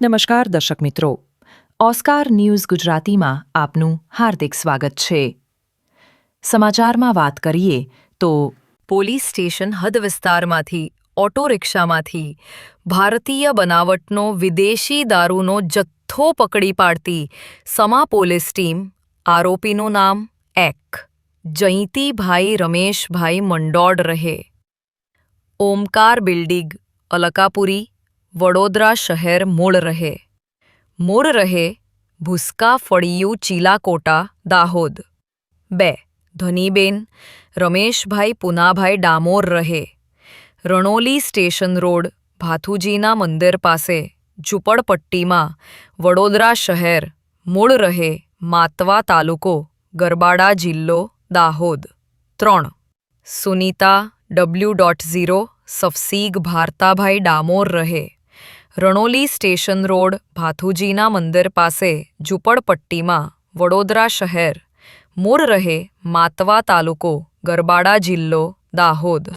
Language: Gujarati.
નમસ્કાર દર્શક મિત્રો, ઓસ્કાર ન્યૂઝ ગુજરાતીમાં આપનું હાર્દિક સ્વાગત છે. સમાચારમાં વાત કરીએ તો પોલીસ સ્ટેશન હદ વિસ્તારમાંથી ઓટો રિક્ષામાંથી ભારતીય બનાવટનો વિદેશી દારૂનો જથ્થો પકડી પાડતી સમા પોલીસ ટીમ. આરોપીનું નામ જયંતીભાઈ રમેશભાઈ મંડોડ રહે ઓમકાર બિલ્ડિંગ, અલકાપુરી, વડોદરા શહેર મૂળ રહે ભૂસકા ફળિયું ચીલાકોટા, દાહોદ. 2. ધનીબેન રમેશભાઈ પુનાભાઈ ડામોર રહે રણોલી સ્ટેશન રોડ, ભાથુજીના મંદિર પાસે, ઝૂંપડપટ્ટીમાં, વડોદરા શહેર, મૂળ રહે માતવા તાલુકો, ગરબાડા જિલ્લો, દાહોદ. 3. સુનીતા W.0 સફસીગ ભારતાભાઈ ડામોર રહે રણોલી સ્ટેશન રોડ, ભાથુજીના મંદિર પાસે, ઝૂંપડપટ્ટીમાં, વડોદરા શહેર, મૂળ રહે માતવા તાલુકો, ગરબાડા જિલ્લો, દાહોદ.